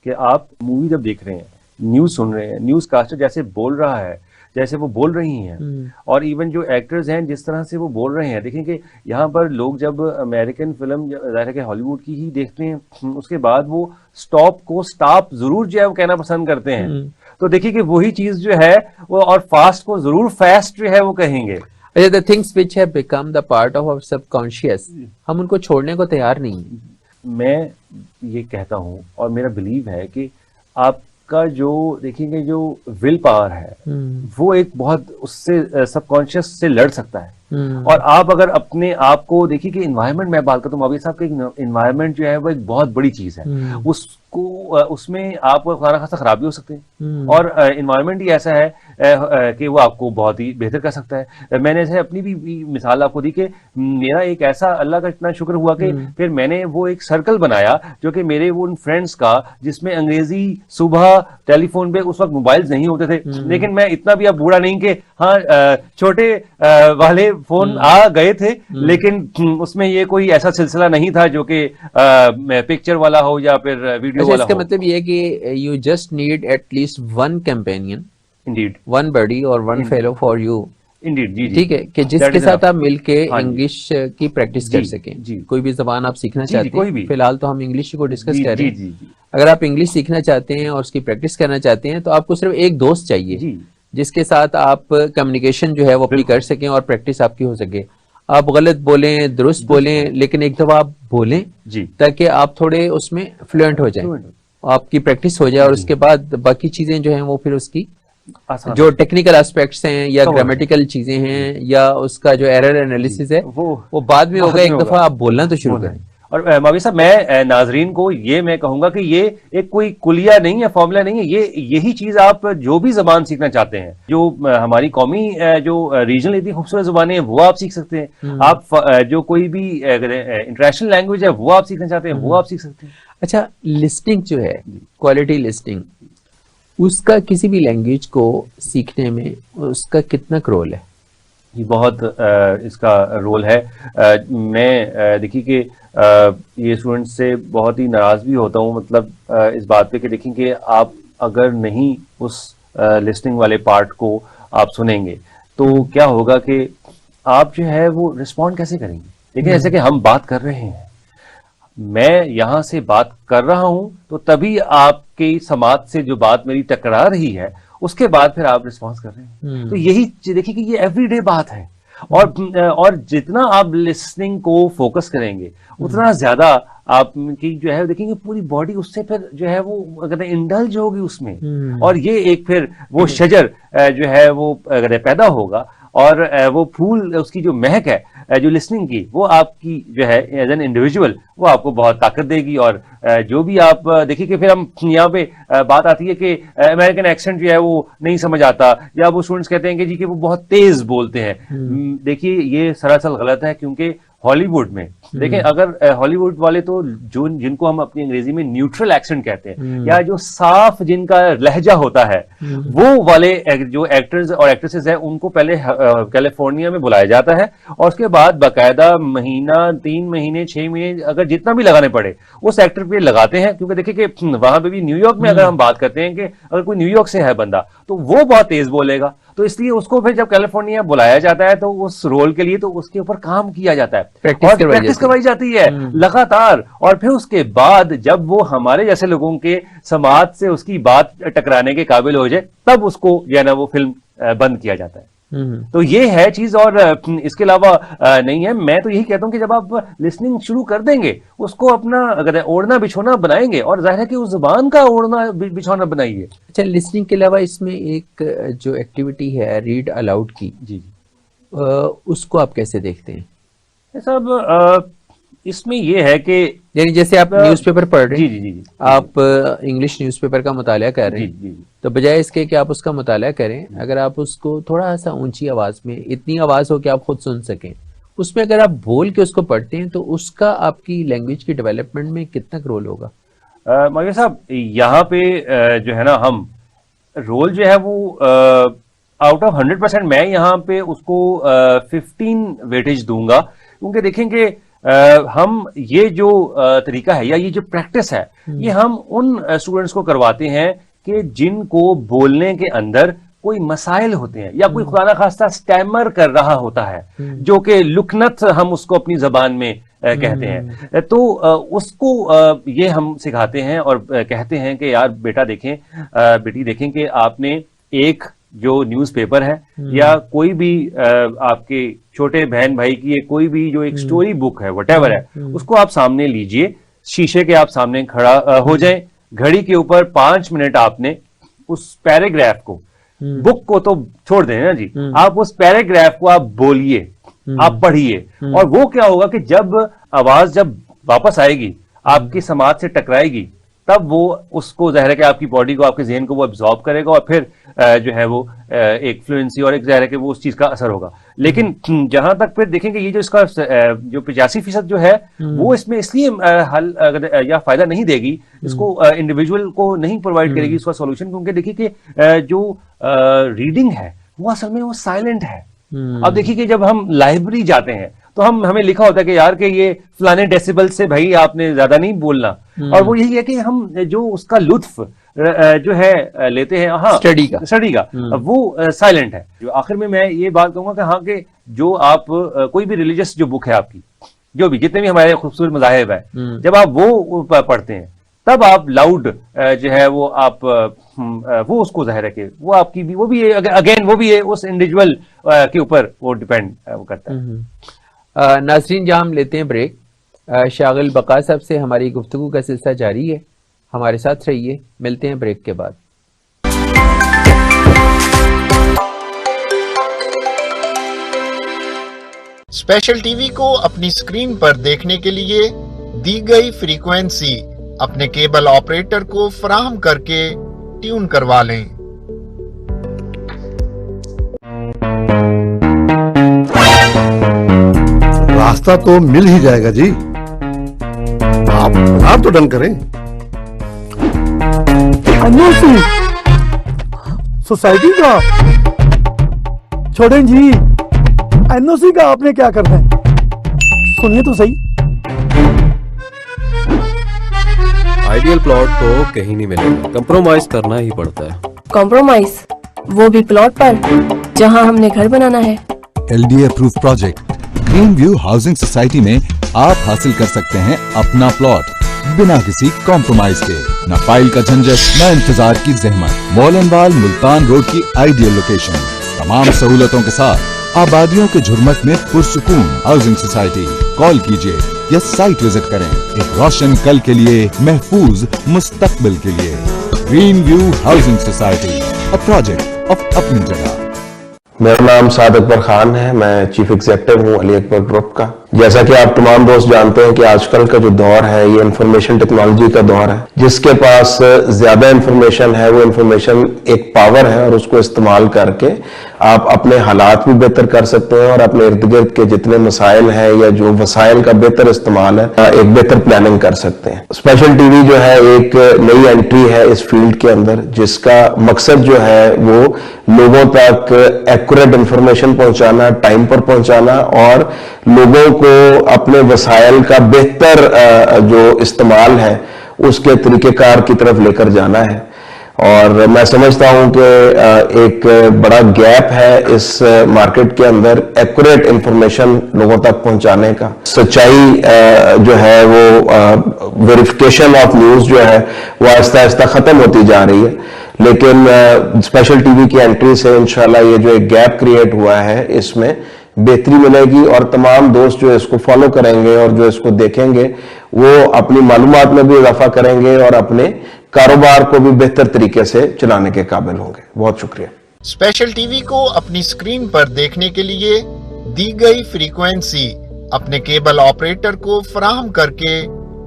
کہ آپ مووی جب دیکھ رہے ہیں, نیوز سن رہے ہیں, نیوز کاسٹر جیسے بول رہا ہے, جیسے وہ بول رہی ہیں, اور ایون جو ایکٹرز ہیں جس طرح سے وہ بول رہے ہیں. دیکھیں کہ یہاں پر لوگ جب امریکن فلم ظاہر ہے کہ ہالی ووڈ کی ہی دیکھتے ہیں, اس کے بعد وہ سٹاپ کو سٹاپ ضرور جو ہے وہ کہنا پسند کرتے ہیں. تو دیکھیے کہ وہی چیز جو ہے وہ, اور فاسٹ کو ضرور فاسٹ جو ہے وہ کہیں گے. The things which have become the part of our subconscious, ہم ان کو چھوڑنے کو تیار نہیں ہیں. میں یہ کہتا ہوں اور میرا بلیو ہے کہ آپ کا جو دیکھیں گے جو ول پاور ہے وہ ایک بہت اس سے سب کانشیس سے لڑ سکتا ہے. اور آپ اگر اپنے آپ کو دیکھیے کہ انوائرمنٹ, میں بات کرتا ہوں معاویہ صاحب کہ انوائرمنٹ جو ہے وہ ایک بہت بڑی چیز ہے. اس میں آپ کو خاصا خاصا خرابی ہو سکتے ہیں, اور انوائرمنٹ ہی ایسا ہے کہ وہ آپ کو بہت ہی بہتر کر سکتا ہے. میں نے اپنی بھی مثال آپ کو دی کہ میرا ایک ایسا, اللہ کا اتنا شکر ہوا کہ پھر میں نے وہ ایک سرکل بنایا جو کہ میرے وہ ان فرینڈس کا, جس میں انگریزی صبح ٹیلی فون پہ اس وقت موبائلز نہیں ہوتے تھے, لیکن میں اتنا بھی اب بوڑھا نہیں کہ ہاں چھوٹے والے فون آ گئے تھے, لیکن اس میں یہ کوئی ایسا سلسلہ نہیں تھا جو کہ پکچر والا ہو یا پھر ویڈیو والا ہو. اس کا مطلب یہ ہے کہ you just need at least one companion, indeed one buddy اور one fellow for you. Indeed جی, ٹھیک ہے, کہ جس کے ساتھ آپ مل کے انگلش کی پریکٹس کر سکیں. کوئی بھی زبان آپ سیکھنا چاہتے ہیں, فی الحال تو ہم انگلش کو ڈسکس کر رہے ہیں. اگر آپ انگلش سیکھنا چاہتے ہیں اور اس کی پریکٹس کرنا چاہتے ہیں تو آپ کو صرف ایک دوست چاہیے جس کے ساتھ آپ کمیونیکیشن جو ہے وہ اپنی کر سکیں اور پریکٹس آپ کی ہو سکے. آپ غلط بولیں, درست بولیں, لیکن ایک دفعہ آپ بولیں تاکہ آپ تھوڑے اس میں فلوئنٹ ہو جائیں, آپ کی پریکٹس ہو جائے, اور اس کے بعد باقی چیزیں جو ہیں وہ پھر اس کی جو ٹیکنیکل اسپیکٹس ہیں یا گرامیٹیکل چیزیں ہیں یا اس کا جو ایرر انالیسس ہے وہ بعد میں ہوگا. ایک دفعہ آپ بولنا تو شروع کریں. اور معاویہ صاحب میں ناظرین کو یہ میں کہوں گا کہ یہ ایک کوئی کلیہ نہیں ہے, فارمولا نہیں ہے, یہی چیز آپ جو بھی زبان سیکھنا چاہتے ہیں, جو ہماری قومی جو ریجنل اتنی خوبصورت زبانیں ہیں وہ آپ سیکھ سکتے ہیں. آپ جو کوئی بھی انٹرنیشنل لینگویج ہے وہ آپ سیکھنا چاہتے ہیں وہ آپ سیکھ سکتے ہیں. اچھا, لسننگ جو ہے, کوالٹی لسننگ, اس کا کسی بھی لینگویج کو سیکھنے میں اس کا کتنا رول ہے؟ یہ بہت اس کا رول ہے. میں دیکھیے کہ یہ اسٹوڈنٹ سے بہت ہی ناراض بھی ہوتا ہوں, مطلب اس بات پہ کہ دیکھیں کہ آپ اگر نہیں اس لسننگ والے پارٹ کو آپ سنیں گے تو کیا ہوگا کہ آپ جو ہے وہ رسپونڈ کیسے کریں گے. دیکھیں جیسے کہ ہم بات کر رہے ہیں, میں یہاں سے بات کر رہا ہوں تو تبھی آپ کی سماعت سے جو بات میری ٹکرا رہی ہے اس کے بعد پھر آپ رسپانس کر رہے ہیں. تو یہی دیکھیے کہ یہ ایوری ڈے بات ہے, اور جتنا آپ لسننگ کو فوکس کریں گے اتنا زیادہ آپ کی جو ہے دیکھیں گے پوری باڈی اس سے پھر جو ہے وہ اگر انڈلج ہوگی اس میں, اور یہ ایک پھر وہ شجر جو ہے وہ اگر پیدا ہوگا, اور وہ پھول اس کی جو مہک ہے جو لسننگ کی وہ آپ کی جو ہے ایز این انڈیویجول وہ آپ کو بہت طاقت دے گی. اور جو بھی آپ دیکھیے کہ پھر ہم یہاں پہ بات آتی ہے کہ امریکن ایکسنٹ جو ہے وہ نہیں سمجھ آتا, یا وہ اسٹوڈنٹس کہتے ہیں کہ جی کہ وہ بہت تیز بولتے ہیں. دیکھیے یہ سراسر غلط ہے, کیونکہ ہالی ووڈ میں دیکھیں اگر ہالی ووڈ والے تو جن کو ہم اپنی انگریزی میں نیوٹرل ایکسنٹ کہتے ہیں, یا جو صاف جن کا لہجہ ہوتا ہے, وہ والے جو ایکٹرز اور ایکٹریسز ہیں ان کو پہلے کیلیفورنیا میں بلایا جاتا ہے, اور اس کے بعد باقاعدہ مہینہ 3 مہینے 6 مہینے اگر جتنا بھی لگانے پڑے اس ایکٹر پہ لگاتے ہیں. کیونکہ دیکھیں کہ وہاں پہ بھی نیو یارک میں اگر ہم بات کرتے ہیں کہ اگر کوئی نیو یارک سے ہے بندہ تو وہ بہت تیز بولے گا, تو اس لیے اس کو پھر جب کیلیفورنیا بلایا جاتا ہے تو اس رول کے لیے تو اس کے اوپر کام کیا جاتا ہے, پریکٹس کروائی جاتی ہے لگاتار, اور پھر اس کے بعد جب وہ ہمارے جیسے لوگوں کے سماعت سے اس کی بات ٹکرانے کے قابل ہو جائے تب اس کو جو ہے نا وہ فلم بند کیا جاتا ہے. تو یہ ہے چیز, اور اس کے علاوہ نہیں ہے. میں تو یہی کہتا ہوں کہ جب آپ لسننگ شروع کر دیں گے اس کو اپنا اگر اوڑھنا بچھونا بنائیں گے, اور ظاہر ہے کہ اس زبان کا اوڑھنا بچھونا بنائیے. اچھا, لسننگ کے علاوہ اس میں ایک جو ایکٹیویٹی ہے ریڈ الاؤڈ کی, جی اس کو آپ کیسے دیکھتے ہیں صاحب؟ اس میں یہ ہے کہ یعنی جیسے آپ نیوز پیپر پڑھ رہے ہیں, جی آپ انگلش نیوز پیپر کا مطالعہ کر رہے ہیں, تو بجائے اس کے کہ آپ اس کا مطالعہ کریں, اگر آپ اس کو تھوڑا سا اونچی آواز میں, اتنی آواز ہو کہ آپ خود سن سکیں, اس میں اگر آپ بول کے اس کو پڑھتے ہیں تو اس کا آپ کی لینگویج کی ڈیولپمنٹ میں کتنا رول ہوگا؟ مگر صاحب یہاں پہ جو ہے نا ہم رول جو ہے وہ آؤٹ آف 100% میں یہاں پہ اس کو 15 ویٹیج دوں گا, کیونکہ دیکھیں کہ ہم یہ جو طریقہ ہے یا یہ جو پریکٹس ہے یہ ہم ان اسٹوڈنٹس کو کرواتے ہیں کہ جن کو بولنے کے اندر کوئی مسائل ہوتے ہیں, یا کوئی خدا نخواستہ سٹیمر کر رہا ہوتا ہے, جو کہ لکنت ہم اس کو اپنی زبان میں کہتے ہیں. تو اس کو یہ ہم سکھاتے ہیں اور کہتے ہیں کہ یار بیٹا دیکھیں, بیٹی دیکھیں کہ آپ نے ایک جو نیوز پیپر ہے یا کوئی بھی آپ کے چھوٹے بہن بھائی کی کوئی بھی جو ایک سٹوری بک ہے وٹ ایور ہے, اس کو آپ سامنے لیجئے, شیشے کے آپ سامنے کھڑا ہو جائیں, گھڑی کے اوپر 5 منٹ آپ نے اس پیراگراف کو, بک کو تو چھوڑ دیں نا جی, آپ اس پیراگراف کو آپ بولیے, آپ پڑھیے, اور وہ کیا ہوگا کہ جب آواز جب واپس آئے گی آپ کی سماعت سے ٹکرائے گی تب وہ اس کو ظاہر ہے کہ آپ کی باڈی کو, آپ کے ذہن کو وہ ابزارب کرے گا, اور پھر جو ہے وہ ایک فلوئنسی اور ایک ظاہر ہے کہ وہ اس چیز کا اثر ہوگا. لیکن جہاں تک پھر دیکھیں کہ یہ جو اس کا جو 85% جو ہے وہ اس میں اس لیے حل یا فائدہ نہیں دے گی, اس کو انڈیویجول کو نہیں پرووائڈ کرے گی اس کا سولوشن, کیونکہ دیکھیے کہ جو ریڈنگ ہے وہ اصل میں وہ سائلنٹ ہے. اب دیکھیے کہ جب ہم لائبریری جاتے ہیں تو ہمیں لکھا ہوتا ہے کہ یار کہ یہ فلانے ڈیسیبل سے بھائی آپ نے زیادہ نہیں بولنا, اور وہ یہی ہے کہ ہم جو اس کا لطف جو ہے لیتے ہیں ہاں اسٹڈی کا وہ سائلنٹ ہے. جو آخر میں یہ بات کہوں گا کہ ہاں کہ جو آپ کوئی بھی ریلیجس جو بک ہے آپ کی, جو بھی جتنے بھی ہمارے خوبصورت مذاہب ہے, جب آپ وہ پڑھتے ہیں تب آپ لاؤڈ جو ہے وہ آپ وہ اس کو ظاہر ہے کہ وہ آپ کی بھی وہ بھی اگین وہ بھی اس انڈیویجول کے اوپر وہ ڈیپینڈ کرتا ہے. ناظرین جہاں ہم لیتے ہیں بریک, شاغل بقا صاحب سے ہماری گفتگو کا سلسلہ جاری ہے, ہمارے ساتھ رہیے, ملتے ہیں بریک کے بعد. اسپیشل ٹی وی کو اپنی اسکرین پر دیکھنے کے لیے دی گئی فریکوینسی اپنے کیبل آپریٹر کو فراہم کر کے ٹیون کروا لیں. راستہ تو مل ہی جائے گا جی, آپ تو ڈن کریں. سوسائٹی کا چھوڑیں جی, این او سی کا آپ نے کیا کرنا ہے, سنیے تو صحیح. آئیڈیل پلاٹ تو کہیں نہیں ملے گا, کمپرومائز کرنا ہی پڑتا ہے. کمپرومائز وہ بھی پلاٹ پر جہاں ہم نے گھر بنانا ہے. L D approved project green view housing society میں آپ حاصل کر سکتے ہیں اپنا پلاٹ بنا کسی کمپرومائز کے. نہ فائل کا جھنجٹ, نہ انتظار کی زحمت. والنوال ملتان روڈ کی آئیڈیل لوکیشن, تمام سہولتوں کے ساتھ آبادیوں کے جھرمٹ میں پرسکون ہاؤسنگ سوسائٹی. کال کیجئے یا سائٹ وزٹ کریں, ایک روشن کل کے لیے, محفوظ مستقبل کے لیے. Green view housing society, a project of اپنی جگہ. میرا نام سعد اکبر خان ہے, میں چیف ایگزیکٹو ہوں علی اکبر گروپ کا. جیسا کہ آپ تمام دوست جانتے ہیں کہ آج کل کا جو دور ہے یہ انفارمیشن ٹیکنالوجی کا دور ہے. جس کے پاس زیادہ انفارمیشن ہے وہ انفارمیشن ایک پاور ہے, اور اس کو استعمال کر کے آپ اپنے حالات بھی بہتر کر سکتے ہیں, اور اپنے ارد گرد کے جتنے مسائل ہیں یا جو وسائل کا بہتر استعمال ہے ایک بہتر پلاننگ کر سکتے ہیں. اسپیشل ٹی وی جو ہے ایک نئی انٹری ہے اس فیلڈ کے اندر, جس کا مقصد جو ہے وہ لوگوں تک ایکوریٹ انفارمیشن پہنچانا, ٹائم پر پہنچانا, اور لوگوں کو اپنے وسائل کا بہتر جو استعمال ہے اس کے طریقہ کار کی طرف لے کر جانا ہے. اور میں سمجھتا ہوں کہ ایک بڑا گیپ ہے اس مارکیٹ کے اندر ایکوریٹ انفارمیشن لوگوں تک پہنچانے کا. سچائی جو ہے وہ ویریفیکیشن آف نیوز جو ہے وہ آہستہ آہستہ ختم ہوتی جا رہی ہے. لیکن اسپیشل ٹی وی کی انٹری سے انشاءاللہ یہ جو ایک گیپ کریٹ ہوا ہے اس میں بہتری ملے گی، اور تمام دوست جو اس کو فالو کریں گے اور جو اس کو دیکھیں گے وہ اپنی معلومات میں بھی اضافہ کریں گے اور اپنے کاروبار کو بھی بہتر طریقے سے چلانے کے قابل ہوں گے. بہت شکریہ. اسپیشل ٹی وی کو اپنی اسکرین پر دیکھنے کے لیے دی گئی فریکوینسی اپنے کیبل آپریٹر کو فراہم کر کے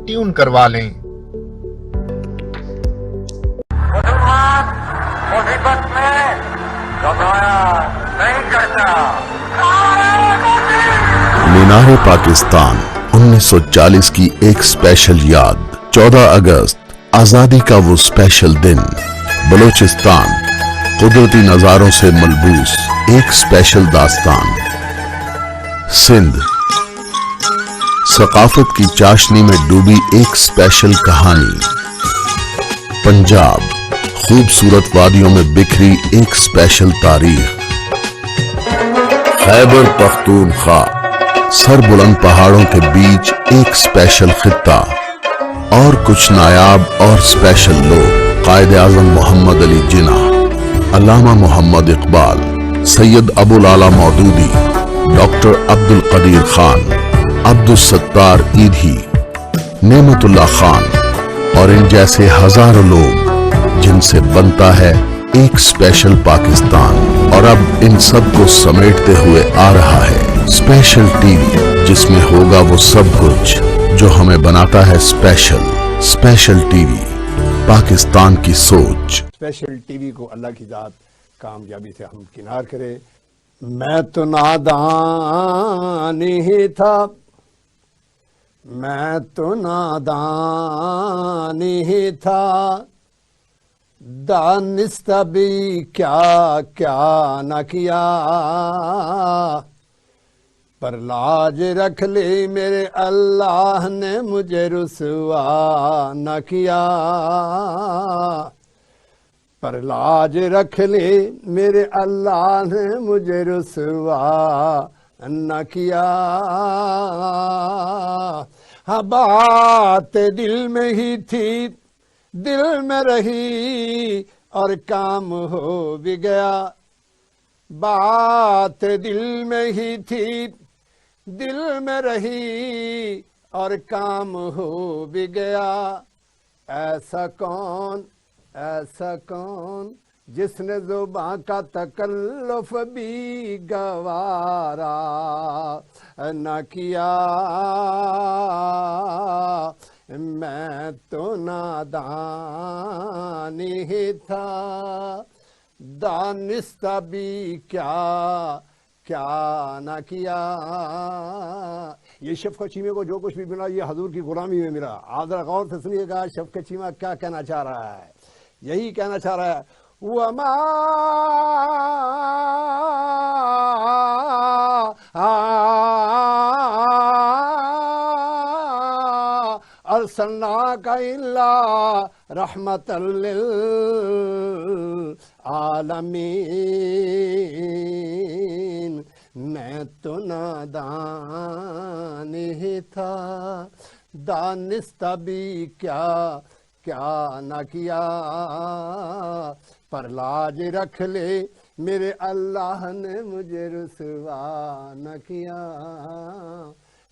ٹیون کروا لیں. مصیبت میں گھبرایا نہیں کرتا. مینار پاکستان 1940 کی ایک اسپیشل یاد. 14 اگست آزادی کا وہ اسپیشل دن. بلوچستان قدرتی نظاروں سے ملبوس ایک اسپیشل داستان. سندھ ثقافت کی چاشنی میں ڈوبی ایک اسپیشل کہانی. پنجاب خوبصورت وادیوں میں بکھری ایک اسپیشل تاریخ. خیبر پختونخوا سر بلند پہاڑوں کے بیچ ایک اسپیشل خطہ. اور کچھ نایاب اور اسپیشل لوگ: قائد اعظم محمد علی جناح، علامہ محمد اقبال، سید ابو العلا مودودی، ڈاکٹر عبد القدیر خان، عبد الستار ایدھی، نعمت اللہ خان اور ان جیسے ہزاروں لوگ جن سے بنتا ہے ایک اسپیشل پاکستان. اور اب ان سب کو سمیٹتے ہوئے آ رہا ہے اسپیشل ٹی وی، جس میں ہوگا وہ سب کچھ جو ہمیں بناتا ہے special. Special T V, Pakistan کی سوچ. اسپیشل ٹی وی کو اللہ کی ذات کامیابی سے ہم کنار کرے. میں تو نادان ہی تھا، میں تو نادان ہی تھا، دانستہ بھی کیا کیا نہ کیا، پر لاج رکھ لی میرے اللہ نے مجھے رسوا نہ کیا، پر لاج رکھ لی میرے اللہ نے مجھے رسوا نہ کیا. ہاں بات دل میں ہی تھی، دل میں رہی اور کام ہو بھی گیا. بات دل میں ہی تھی، دل میں رہی اور کام ہو بھی گیا. ایسا کون جس نے زبان کا تکلف بھی گوارا نہ کیا. میں تو نادان ہی تھا، دانستہ بھی کیا کیا نہ کیا. یہ شفقت چیمے کو جو کچھ بھی ملا یہ حضور کی غلامی میں ملا. آپ ذرا غور سے سنیے گا شفقت چیمہ کیا کہنا چاہ رہا ہے. یہی کہنا چاہ رہا ہے وَمَا أَرْسَلْنَاكَ إِلَّا رَحْمَةً لِّلْعَالَمِينَ. میں تو نادان ہی تھا، دانستہ بھی کیا کیا نہ کیا، پر لاج رکھ لے میرے اللہ نے مجھے رسوا نہ کیا،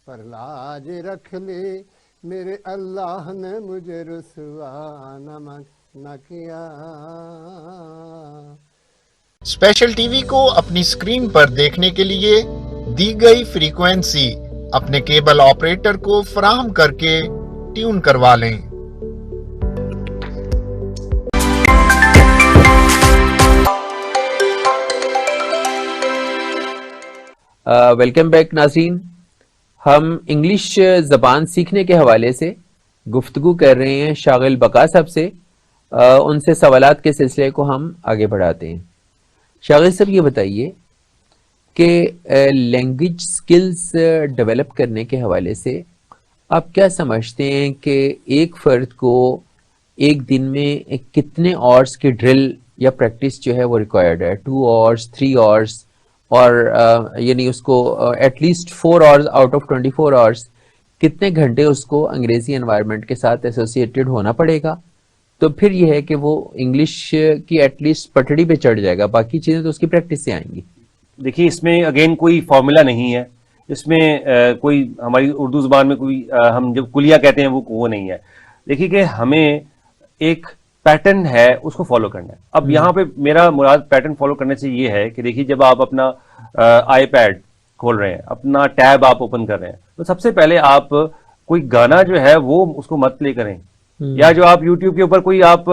پر لاج رکھ لے میرے اللہ نے مجھے رسوا نہ کیا. اسپیشل ٹی وی کو اپنی اسکرین پر دیکھنے کے لیے دی گئی فریکوینسی اپنے کیبل آپریٹر کو فراہم کر کے ٹیون کروا لیں. ویلکم بیک ناظرین. ہم انگلش زبان سیکھنے کے حوالے سے گفتگو کر رہے ہیں شاغل بقا صاحب سے. ان سے سوالات کے سلسلے کو ہم آگے بڑھاتے ہیں. شاغل صاحب یہ بتائیے کہ لینگویج سکلز ڈیولپ کرنے کے حوالے سے آپ کیا سمجھتے ہیں کہ ایک فرد کو ایک دن میں کتنے آورس کی ڈرل یا پریکٹس جو ہے وہ ریکوائرڈ ہے, 2 آورس 3 آورس, اور یعنی اس کو at least 4 hours out of 24 hours کتنے گھنٹے اس کو انگریزی انوائرمنٹ کے ساتھ ایسوسیٹڈ ہونا پڑے گا. تو پھر یہ ہے کہ وہ انگلش کی ایٹ لیسٹ پٹڑی پہ چڑھ جائے گا, باقی چیزیں تو اس کی پریکٹس سے آئیں گی. دیکھیے اس میں اگین کوئی فارمولا نہیں ہے, اس میں کوئی ہماری اردو زبان میں کوئی ہم جب کلیہ کہتے ہیں وہ نہیں ہے. دیکھیے کہ ہمیں ایک پیٹرن ہے اس کو فالو کرنا ہے. اب یہاں پہ میرا مراد پیٹرن فالو کرنے سے یہ ہے کہ دیکھیے جب آپ اپنا آئی پیڈ کھول رہے ہیں, اپنا ٹیب آپ اوپن کر رہے ہیں, تو سب سے پہلے آپ کوئی گانا جو ہے وہ اس کو مت پلے کریں, یا جو آپ یوٹیوب کے اوپر کوئی آپ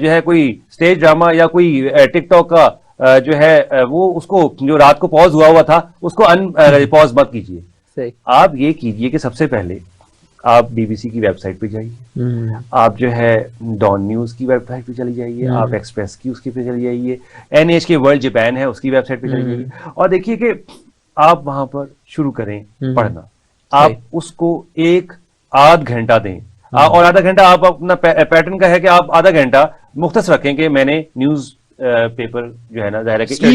جو ہے کوئی اسٹیج ڈرامہ یا کوئی ٹک ٹاک کا جو ہے وہ اس کو جو رات کو پاز ہوا تھا اس کو ان پاز مت کیجیے. آپ یہ کیجیے کہ سب سے پہلے آپ بی بی سی کی ویب سائٹ پہ جائیے, آپ جو ہے ڈان نیوز کی ویب سائٹ پہ چلی جائیے, آپ ایکسپریس کی اس کی پہ چلی جائیے, NHK ورلڈ جاپان ہے اس کی ویب سائٹ پہ چلی جائیے, اور دیکھیے کہ آپ وہاں پر شروع کریں پڑھنا. آپ اس کو 1-8 گھنٹہ دیں, اور آدھا گھنٹہ آپ اپنا پیٹرن کا ہے کہ آپ آدھا گھنٹہ مختص رکھیں کہ میں نے نیوز پیپر جو ہے نا ظاہر ہے کہ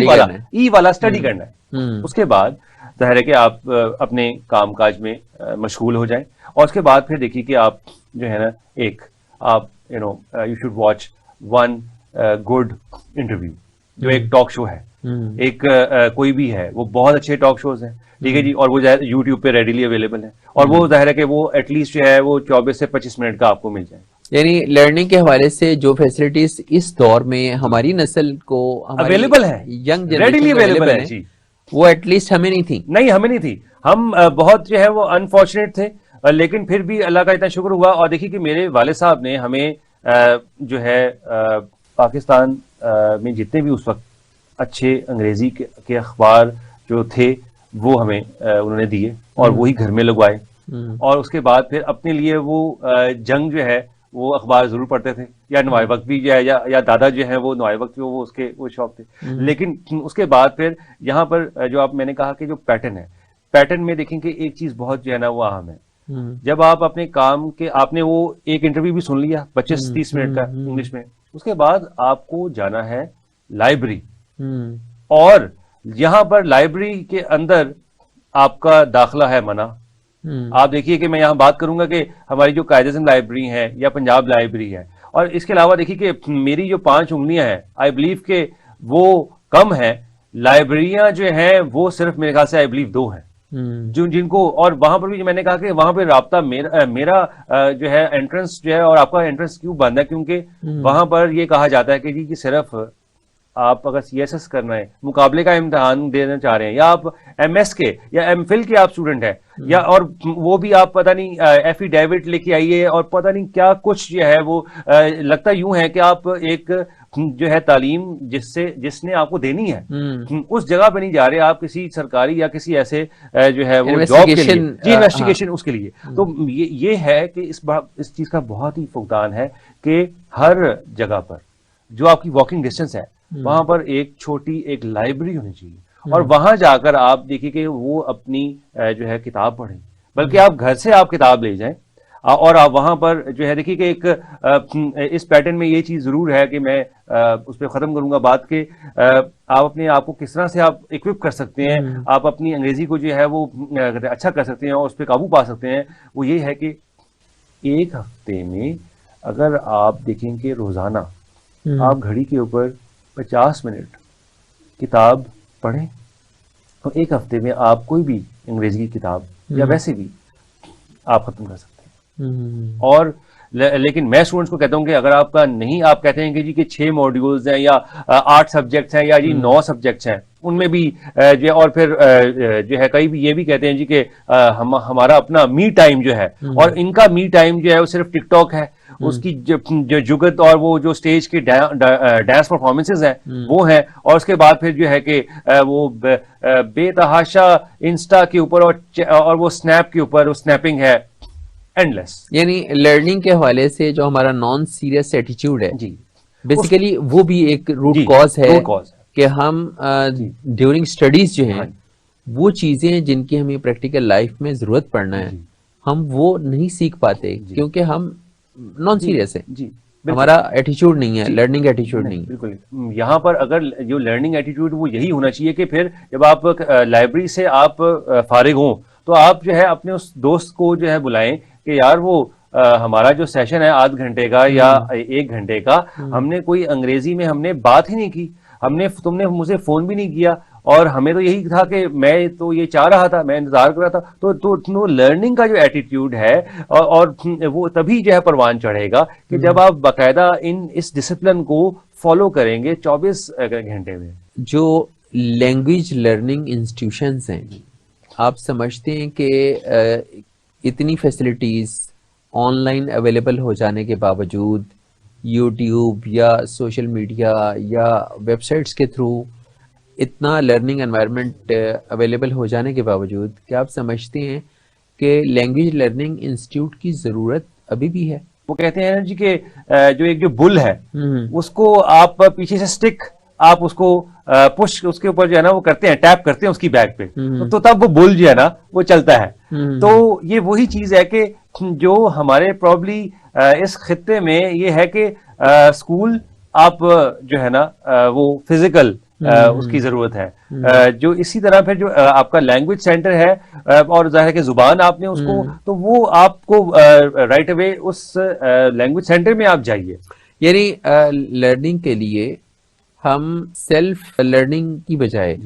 ای والا اسٹڈی کرنا ہے. اس کے بعد ظاہر ہے کہ آپ اپنے کام کاج میں مشغول ہو جائیں, اور اس کے بعد پھر دیکھیے کہ آپ جو ہے نا ایک آپ you should watch 1 good interview, جو ایک ٹاک شو ہے, ایک کوئی بھی ہے, وہ بہت اچھے ٹاک شوز ہیں, ٹھیک ہے جی, اور وہ یوٹیوب پہ ریڈیلی اویلیبل ہے, اور وہ ظاہر ہے کہ وہ ایٹ لیسٹ جو ہے وہ 24 سے 25 منٹ کا آپ کو مل جائے. یعنی لرننگ کے حوالے سے جو فیسلٹیز اس دور میں ہماری نسل کو اویلیبل ہے, ینگ ریڈیلی اویلیبل ہے جی, وہ ایٹ لیسٹ ہمیں نہیں تھی. نہیں ہمیں نہیں تھی, ہم بہت جو ہے وہ انفارچونیٹ تھے, لیکن پھر بھی اللہ کا اتنا شکر ہوا. اور دیکھیے کہ میرے والد صاحب نے ہمیں جو ہے پاکستان میں جتنے بھی اس وقت اچھے انگریزی کے اخبار جو تھے وہ ہمیں انہوں نے دیے, اور وہی گھر میں لگوائے, اور اس کے بعد پھر اپنے لیے وہ جنگ جو ہے وہ اخبار ضرور پڑھتے تھے, یا نوائے وقت بھی جو ہے, یا دادا جو ہے وہ نوائے وقت وہ اس کے وہ شوق تھے. لیکن اس کے بعد پھر یہاں پر جو آپ میں نے کہا کہ جو پیٹرن ہے, پیٹرن میں دیکھیں کہ ایک چیز بہت جو ہے نا وہ اہم ہے. جب آپ اپنے کام کے آپ نے وہ ایک انٹرویو بھی سن لیا 25-30 منٹ کا انگلش میں, اس کے بعد آپ کو جانا ہے لائبریری, اور یہاں پر لائبریری کے اندر آپ کا داخلہ ہے منع. آپ دیکھیے کہ میں یہاں بات کروں گا کہ ہماری جو قائد اعظم لائبریری ہے یا پنجاب لائبریری ہے, اور اس کے علاوہ دیکھیے کہ میری جو 5 انگلیاں ہیں آئی بلیو کہ وہ کم ہیں. لائبریریاں جو ہیں وہ صرف میرے خیال سے آئی بلیو 2 ہیں جن کو, اور وہاں پر بھی میں نے کہا کہ وہاں پہ رابطہ میرا جو ہے انٹرنس جو ہے, اور آپ کا انٹرنس کیوں بند ہے, کیونکہ وہاں پر یہ کہا جاتا ہے کہ جی کہ صرف آپ اگر CSS کرنا ہے, مقابلے کا امتحان دینا چاہ رہے ہیں, یا آپ MS کے یا MPhil کے آپ اسٹوڈنٹ ہیں, یا اور وہ بھی آپ پتہ نہیں ایفیڈیوٹ لے کے آئیے, اور پتہ نہیں کیا کچھ جو ہے وہ لگتا یوں ہے کہ آپ ایک جو ہے تعلیم جس نے آپ کو دینی ہے اس جگہ پہ نہیں جا رہے, آپ کسی سرکاری یا کسی ایسے جو ہے وہ جاب کے لیے, جی انویسٹیگیشن اس کے لیے. تو یہ ہے کہ اس چیز کا بہت ہی فقدان ہے کہ ہر جگہ پر جو آپ کی واکنگ ڈسٹینس ہے وہاں پر ایک چھوٹی ایک لائبریری ہونی چاہیے, اور وہاں جا کر آپ دیکھیے کہ وہ اپنی جو ہے کتاب پڑھیں, بلکہ آپ گھر سے آپ کتاب لے جائیں, اور آپ وہاں پر جو ہے دیکھیے کہ ایک اس پیٹرن میں یہ چیز ضرور ہے کہ میں اس پہ ختم کروں گا بات کہ آپ اپنے آپ کو کس طرح سے آپ اکوپ کر سکتے ہیں, آپ اپنی انگریزی کو جو ہے وہ اچھا کر سکتے ہیں اور اس پہ قابو پا سکتے ہیں. وہ یہ ہے کہ ایک ہفتے میں اگر آپ دیکھیں کہ روزانہ آپ گھڑی کے اوپر 50 منٹ کتاب پڑھیں, تو ایک ہفتے میں آپ کوئی بھی انگریزی کی کتاب یا ویسے بھی آپ ختم کر سکتے ہیں. اور لیکن میں اسٹوڈنٹس کو کہتا ہوں کہ اگر آپ کا نہیں, آپ کہتے ہیں کہ جی کہ 6 ماڈیولز ہیں یا 8 سبجیکٹس ہیں یا جی 9 سبجیکٹس ہیں, ان میں بھی جو اور پھر جو ہے کئی بھی یہ بھی کہتے ہیں جی کہ ہمارا اپنا می ٹائم جو ہے, اور ان کا می ٹائم جو ہے وہ صرف ٹک ٹاک ہے, اس کی جو جگت اور وہ جو سٹیج کی ڈانس پرفارمنسز ہیں وہ ہیں, اور اس کے بعد پھر جو ہے کہ وہ بے تحاشا انسٹا کے اوپر اور وہ سنیپ کے اوپر وہ سنیپنگ ہے اینڈلیس. یعنی لرننگ کے حوالے سے جو ہمارا نان سیریس ایٹیچیوڈ ہے جی, بیسیکلی وہ بھی ایک روٹ کاز ہے کہ ہم ڈیورنگ اسٹڈیز جو ہیں وہ چیزیں جن کی ہمیں پریکٹیکل لائف میں ضرورت پڑنا ہے ہم وہ نہیں سیکھ پاتے کیونکہ ہم نان سیریس ہے. جی ہمارا ایٹیچیوڈ نہیں ہے، لرننگ ایٹیچیوڈ نہیں ہے. بالکل. یہاں پر اگر جو لرننگ ایٹیٹیوڈ وہ یہی ہونا چاہیے کہ پھر جب آپ لائبریری سے آپ فارغ ہوں تو آپ جو ہے اپنے اس دوست کو جو ہے بلائیں کہ یار وہ ہمارا جو سیشن ہے آدھ گھنٹے کا یا 1 گھنٹے کا، ہم نے کوئی انگریزی میں ہم نے بات ہی نہیں کی، تم نے مجھے فون بھی نہیں کیا، اور ہمیں تو یہی تھا کہ میں تو یہ چاہ رہا تھا، میں انتظار کر رہا تھا. تو لرننگ کا جو ایٹیٹیوڈ ہے اور وہ تبھی جو ہے پروان چڑھے گا کہ جب آپ باقاعدہ اس ڈسپلن کو فالو کریں گے 24 گھنٹے میں. جو لینگویج لرننگ انسٹیٹیوشنز ہیں، آپ سمجھتے ہیں کہ اتنی فیسلٹیز آن لائن اویلیبل ہو جانے کے باوجود، یوٹیوب یا سوشل میڈیا یا ویب سائٹس کے تھرو اتنا لرننگ انوائرمنٹ اویلیبل ہو جانے کے باوجود، کیا آپ سمجھتے ہیں کہ لینگویج لرننگ انسٹیٹیوٹ کی ضرورت ابھی بھی ہے؟ وہ کہتے ہیں جی کہ جو ایک جو بل ہے اس کو آپ پیچھے سے سٹک آپ اس کو پش اس کے اوپر جو ہے نا وہ کرتے ہیں، ٹیپ کرتے ہیں اس کی بیک پہ، تو تب وہ بل جو ہے نا وہ چلتا ہے. تو یہ وہی چیز ہے کہ جو ہمارے پرابلی اس خطے میں یہ ہے کہ اسکول آپ جو ہے نا وہ فزیکل اس کی ضرورت ہے. جو اسی طرح پھر جو آپ کا لینگویج سینٹر ہے اور ظاہر ہے کہ زبان آپ نے اس کو، تو وہ آپ کو رائٹ اوے اس لینگویج سینٹر میں آپ جائیے. یعنی لرننگ کے لیے ہم سیلف لرننگ کی بجائے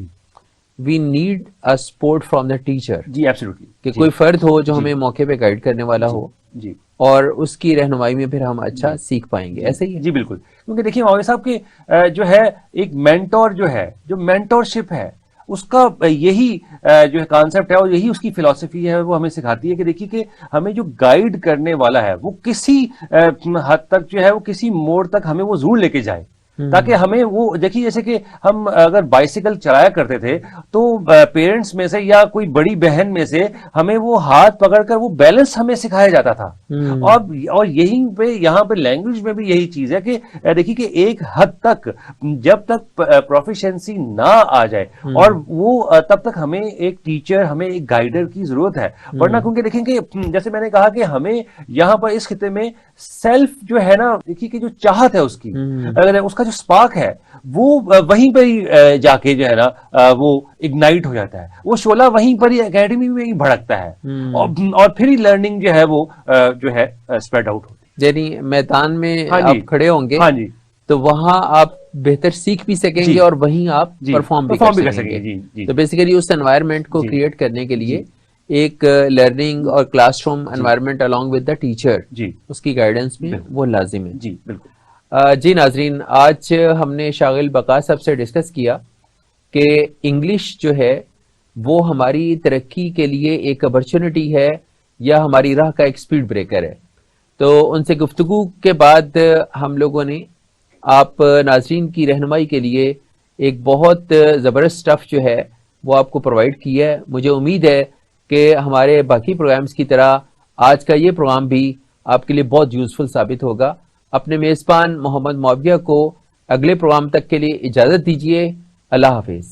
we need a support from the teacher. جی ایبسلیوٹلی. کہ کوئی فرد ہو جو ہمیں موقع پہ گائیڈ کرنے والا ہو، جی، اور اس کی رہنمائی میں پھر ہم اچھا سیکھ پائیں گے. ایسے ہی ہے؟ جی بالکل. کیونکہ دیکھیے مولوی صاحب کہ جو ہے ایک مینٹور جو ہے، جو مینٹورشپ ہے، اس کا یہی جو ہے کانسیپٹ ہے اور یہی اس کی فلسفی ہے، وہ ہمیں سکھاتی ہے کہ دیکھیے کہ ہمیں جو گائیڈ کرنے والا ہے وہ کسی حد تک جو ہے وہ کسی موڑ تک ہمیں وہ ضرور لے کے جائے، تاکہ ہمیں وہ دیکھیے جیسے کہ ہم اگر بائسیکل چلایا کرتے تھے تو پیرنٹس میں سے یا کوئی بڑی بہن میں سے ہمیں وہ ہاتھ پکڑ کر وہ بیلنس ہمیں سکھایا جاتا تھا. اور یہیں پہ یہاں پہ لینگویج میں بھی یہی چیز ہے کہ دیکھیے کہ ایک حد تک جب تک پروفیشنسی نہ آ جائے اور وہ تب تک ہمیں ایک ٹیچر، ہمیں ایک گائیڈر کی ضرورت ہے. ورنہ کیونکہ دیکھیں کہ جیسے میں نے کہا کہ ہمیں یہاں پر اس خطے میں سیلف جو ہے نا، دیکھیے کہ جو چاہت ہے اس کی، اس کا جو سپارک ہے وہ وہیں پر ہی جا کے جو ہے نا وہ اگنائٹ ہو جاتا ہے، وہ شعلہ وہیں پر ہی اکیڈمی میں ہی بھڑکتا ہے، اور پھر ہی لرننگ جو ہے وہ جو ہے اسپریڈ آؤٹ ہوتی ہے. یعنی میدان میں آپ کھڑے ہوں گے تو وہاں آپ بہتر سیکھ بھی سکیں گے اور وہیں آپ پرفارم بھی کر سکیں گے. تو بیسیکلی اس انوائرمنٹ کو کریٹ کرنے کے لیے ایک لرننگ اور classroom environment along with the teacher, اس کی گائیڈنس میں وہ لازم ہے. جی بالکل. جی ناظرین، آج ہم نے شاغل بقا صاحب سے ڈسکس کیا کہ انگلش جو ہے وہ ہماری ترقی کے لیے ایک اپرچونٹی ہے یا ہماری راہ کا ایک سپیڈ بریکر ہے. تو ان سے گفتگو کے بعد ہم لوگوں نے آپ ناظرین کی رہنمائی کے لیے ایک بہت زبردست اسٹف جو ہے وہ آپ کو پرووائڈ کیا ہے. مجھے امید ہے کہ ہمارے باقی پروگرامز کی طرح آج کا یہ پروگرام بھی آپ کے لیے بہت یوزفل ثابت ہوگا. اپنے میزبان محمد معاویہ کو اگلے پروگرام تک کے لیے اجازت دیجیے. اللہ حافظ.